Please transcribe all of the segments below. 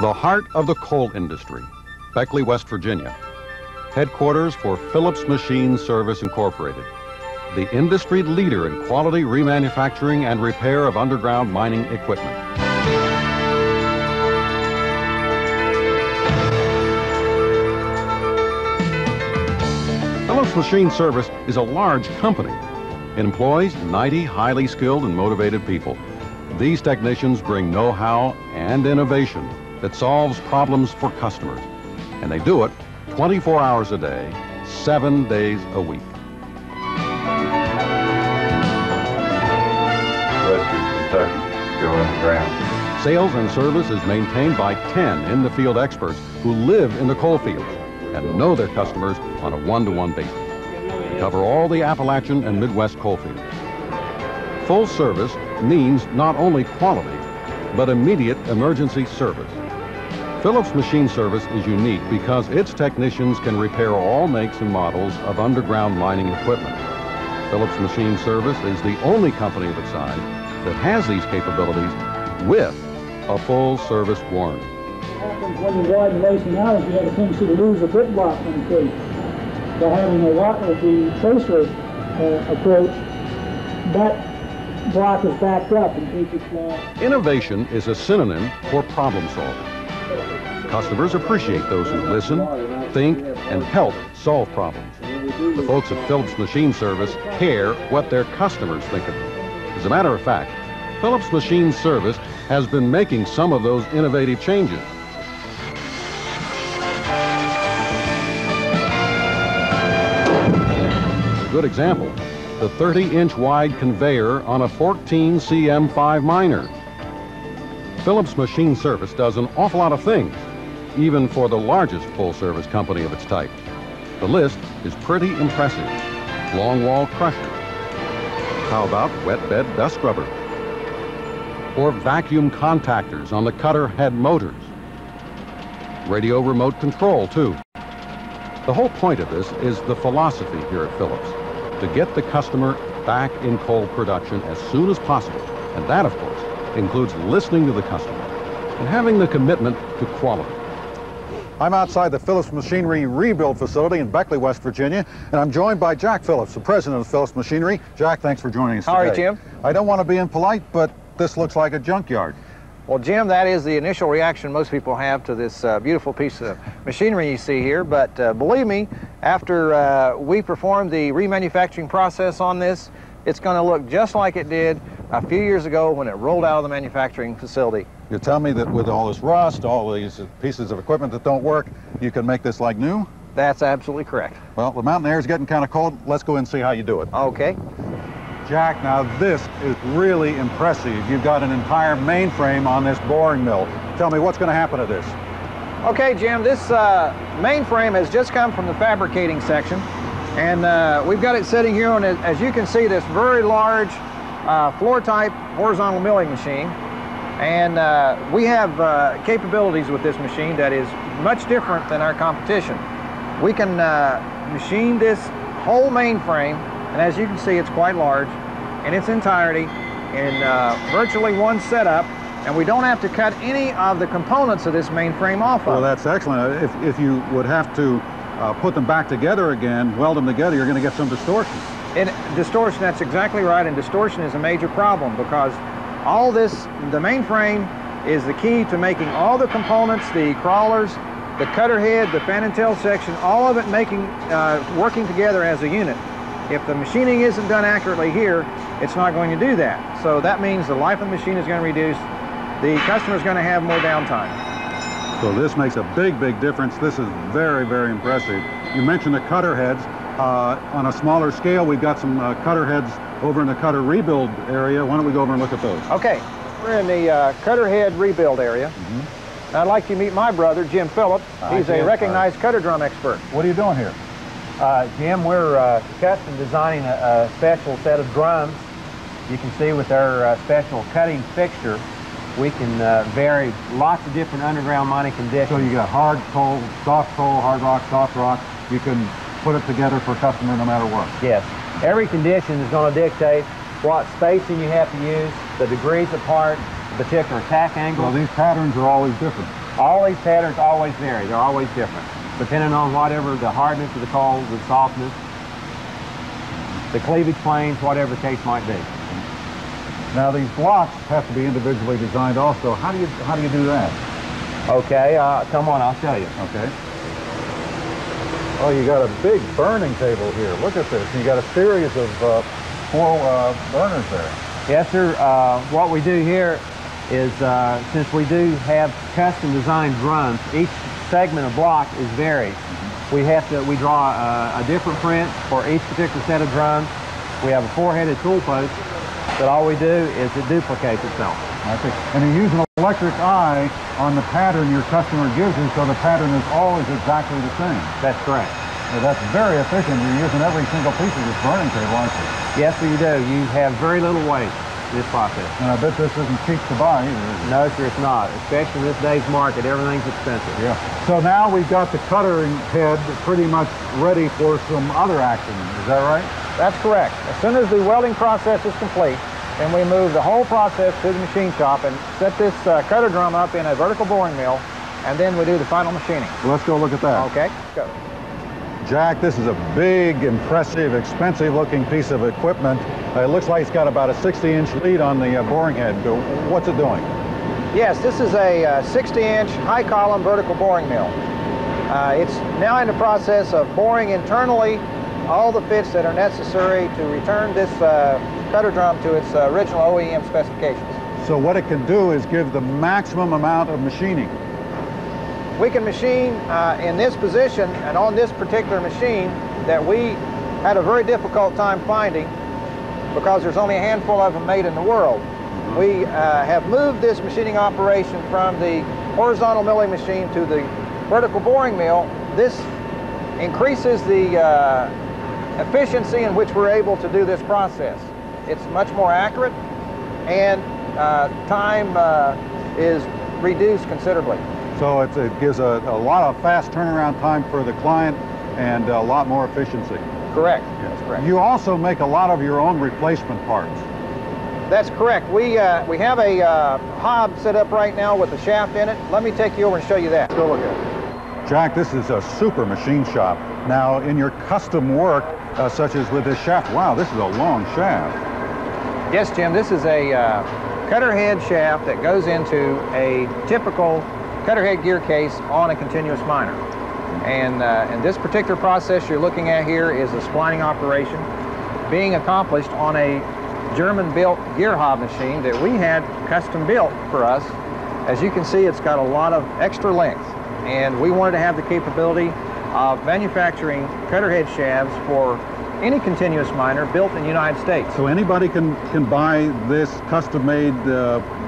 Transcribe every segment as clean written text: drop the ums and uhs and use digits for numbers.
The heart of the coal industry, Beckley, West Virginia. Headquarters for Phillips Machine Service Incorporated, the industry leader in quality remanufacturing and repair of underground mining equipment. Phillips Machine Service is a large company. It employs 90 highly skilled and motivated people. These technicians bring know-how and innovation that solves problems for customers. And they do it 24 hours a day, 7 days a week. Western Kentucky, go underground. Sales and service is maintained by 10 in-the-field experts who live in the coal fields and know their customers on a one-to-one basis. They cover all the Appalachian and Midwest coal fields. Full service means not only quality, but immediate emergency service. Phillips Machine Service is unique because its technicians can repair all makes and models of underground mining equipment. Phillips Machine Service is the only company of its kind that has these capabilities with a full service warranty. When you widen racing out, you have a tendency to lose a bit block limitation. By having a lot of the tracer approach, that block is backed up and takes its long. Innovation is a synonym for problem solving. Customers appreciate those who listen, think, and help solve problems. The folks at Phillips Machine Service care what their customers think of them. As a matter of fact, Phillips Machine Service has been making some of those innovative changes. A good example, the 30-inch wide conveyor on a 14 CM5 miner. Phillips Machine Service does an awful lot of things, even for the largest full-service company of its type. The list is pretty impressive. Long wall crusher. How about wet bed dust scrubber? Or vacuum contactors on the cutter head motors. Radio remote control, too. The whole point of this is the philosophy here at Phillips, to get the customer back in coal production as soon as possible. And that, of course, includes listening to the customer and having the commitment to quality. I'm outside the Phillips Machinery Rebuild Facility in Beckley, West Virginia, and I'm joined by Jack Phillips, the president of Phillips Machinery. Jack, thanks for joining us today. How are you, Jim? I don't want to be impolite, but this looks like a junkyard. Well, Jim, that is the initial reaction most people have to this beautiful piece of machinery you see here, but believe me, after we perform the remanufacturing process on this, it's going to look just like it did a few years ago when it rolled out of the manufacturing facility. You tell me that with all this rust, all these pieces of equipment that don't work, you can make this like new? That's absolutely correct. Well, the mountain air is getting kind of cold. Let's go and see how you do it. Okay. Jack, now this is really impressive. You've got an entire mainframe on this boring mill. Tell me, what's going to happen to this? Okay, Jim, this mainframe has just come from the fabricating section, and we've got it sitting here on, as you can see, this very large floor-type horizontal milling machine. And we have capabilities with this machine that is much different than our competition. We can machine this whole mainframe, and as you can see, it's quite large, in its entirety, in virtually one setup, and we don't have to cut any of the components of this mainframe off of. Well, that's excellent. If you would have to put them back together again, weld them together, you're going to get some distortion. Distortion, that's exactly right, and distortion is a major problem because all this, the mainframe is the key to making all the components, the crawlers, the cutter head, the fan and tail section, all of it working together as a unit. If the machining isn't done accurately here, it's not going to do that. So that means the life of the machine is going to reduce. The customer is going to have more downtime. So this makes a big, big difference. This is very, very impressive. You mentioned the cutter heads. On a smaller scale, we've got some cutter heads over in the cutter rebuild area. Why don't we go over and look at those? Okay, we're in the cutter head rebuild area. Mm-hmm. I'd like you to meet my brother, Jim Phillips. He's a recognized cutter drum expert. What are you doing here? Jim, we're custom designing a special set of drums. You can see with our special cutting fixture, we can vary lots of different underground mining conditions. So you got hard coal, hard rock, soft rock. You can put it together for a customer no matter what. Yes. Every condition is going to dictate what spacing you have to use, the degrees apart, the particular tack angle. Well, these patterns are always different. All these patterns always vary. They're always different, depending on whatever the hardness of the coal, the softness, the cleavage planes, whatever the case might be. Now these blocks have to be individually designed also. How do you do that? Okay, come on, I'll show you. Okay. Oh, you got a big burning table here. Look at this. You got a series of 4 burners there. Yes, sir. What we do here is, since we do have custom designed drums, each segment of block is varied. We draw a different print for each particular set of drums. We have a 4-headed tool post, but all we do is it duplicates itself. I see. And you use an electric eye on the pattern your customer gives you, so the pattern is always exactly the same. That's correct. So that's very efficient. You're using every single piece of this burning table, aren't you? Yes, sir, you do. You have very little waste in this process. And I bet this isn't cheap to buy either, is it? No, sir, it's not. Especially in this day's market, everything's expensive. Yeah. So now we've got the cuttering head pretty much ready for some other action. Is that right? That's correct. As soon as the welding process is complete, then we move the whole process to the machine shop and set this cutter drum up in a vertical boring mill, and then we do the final machining. Well, let's go look at that. Okay, go. Jack, this is a big, impressive, expensive-looking piece of equipment. It looks like it's got about a 60-inch lead on the boring head. What's it doing? Yes, this is a 60-inch high-column vertical boring mill. It's now in the process of boring internally all the fits that are necessary to return this cutter drum to its original OEM specifications. So what it can do is give the maximum amount of machining. We can machine in this position and on this particular machine that we had a very difficult time finding because there's only a handful of them made in the world. We have moved this machining operation from the horizontal milling machine to the vertical boring mill. This increases the efficiency in which we're able to do this process. It's much more accurate, and time is reduced considerably. So it gives a lot of fast turnaround time for the client and a lot more efficiency. Correct. That's correct. You also make a lot of your own replacement parts. That's correct. We have a hob set up right now with a shaft in it. Let me take you over and show you that. Let's go look at it. Jack, this is a super machine shop. Now, in your custom work, such as with this shaft, wow, this is a long shaft. Yes, Jim, this is a cutter head shaft that goes into a typical cutter head gear case on a continuous miner. And this particular process you're looking at here is a splining operation being accomplished on a German-built gear hob machine that we had custom built for us. As you can see, it's got a lot of extra length, and we wanted to have the capability of manufacturing cutter head shafts for any continuous miner built in the United States. So anybody can buy this custom-made,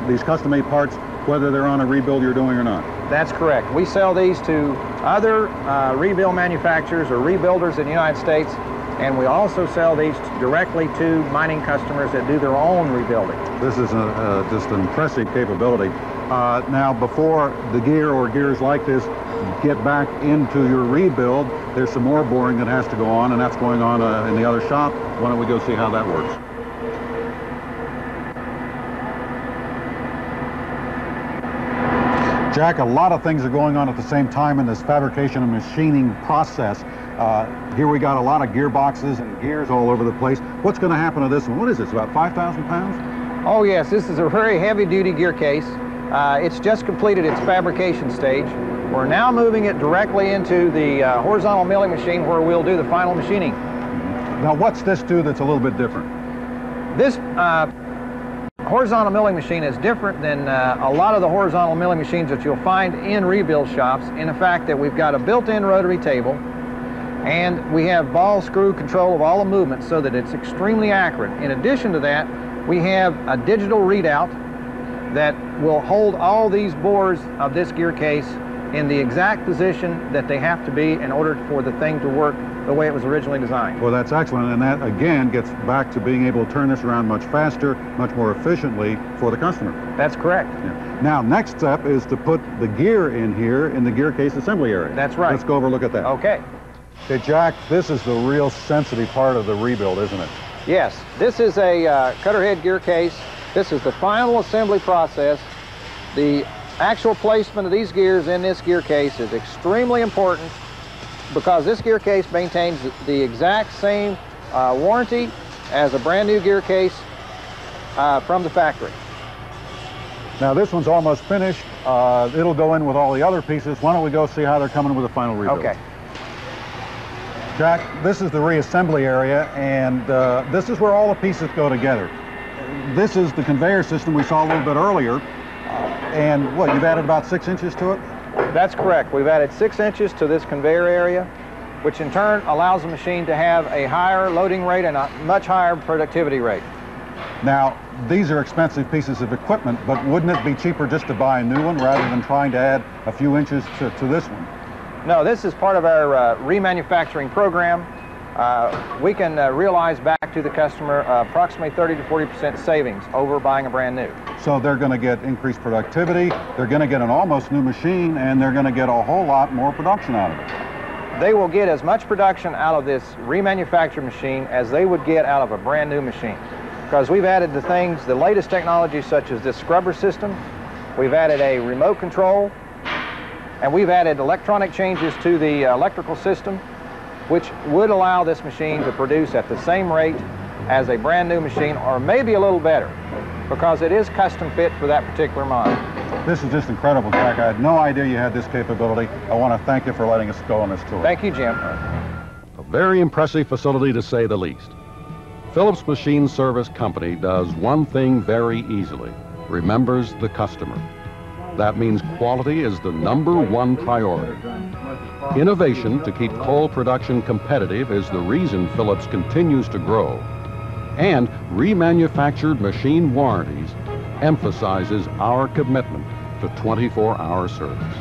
these custom-made parts, whether they're on a rebuild you're doing or not? That's correct. We sell these to other rebuild manufacturers or rebuilders in the United States, and we also sell these directly to mining customers that do their own rebuilding. This is just an impressive capability. Now, before the gear or gears like this get back into your rebuild, there's some more boring that has to go on, and that's going on in the other shop. Why don't we go see how that works? Jack, a lot of things are going on at the same time in this fabrication and machining process. Here we got a lot of gearboxes and gears all over the place. What's going to happen to this one? What is this, about 5,000 pounds? Oh yes, this is a very heavy-duty gear case. It's just completed its fabrication stage. We're now moving it directly into the horizontal milling machine where we'll do the final machining. Now what's this do that's a little bit different? This horizontal milling machine is different than a lot of the horizontal milling machines that you'll find in rebuild shops in the fact that we've got a built-in rotary table, and we have ball screw control of all the movements so that it's extremely accurate. In addition to that, we have a digital readout that will hold all these bores of this gear case in the exact position that they have to be in order for the thing to work the way it was originally designed. Well, that's excellent, and that again gets back to being able to turn this around much faster, much more efficiently for the customer. That's correct. Yeah. Now, next step is to put the gear in here in the gear case assembly area. That's right. Let's go over and look at that. Okay. Okay, Jack, this is the real sensitive part of the rebuild, isn't it? Yes, this is a cutter head gear case. This is the final assembly process. The actual placement of these gears in this gear case is extremely important because this gear case maintains the exact same warranty as a brand new gear case from the factory. Now this one's almost finished. It'll go in with all the other pieces. Why don't we go see how they're coming with the final rebuild? Okay. Jack, this is the reassembly area, and this is where all the pieces go together. This is the conveyor system we saw a little bit earlier. And what, you've added about 6 inches to it? That's correct. We've added 6 inches to this conveyor area, which in turn allows the machine to have a higher loading rate and a much higher productivity rate. Now, these are expensive pieces of equipment, but wouldn't it be cheaper just to buy a new one rather than trying to add a few inches to this one? No, this is part of our remanufacturing program. We can realize back to the customer approximately 30 to 40% savings over buying a brand new. So they're going to get increased productivity, they're going to get an almost new machine, and they're going to get a whole lot more production out of it. They will get as much production out of this remanufactured machine as they would get out of a brand new machine. Because we've added the latest technology such as this scrubber system, we've added a remote control, and we've added electronic changes to the electrical system, which would allow this machine to produce at the same rate as a brand new machine, or maybe a little better, because it is custom fit for that particular model. This is just incredible, Jack. I had no idea you had this capability. I want to thank you for letting us go on this tour. Thank you, Jim. A very impressive facility to say the least. Phillips Machine Service Company does one thing very easily, remembers the customer. That means quality is the #1 priority. Innovation to keep coal production competitive is the reason Phillips continues to grow. And remanufactured machine warranties emphasizes our commitment to 24-hour service.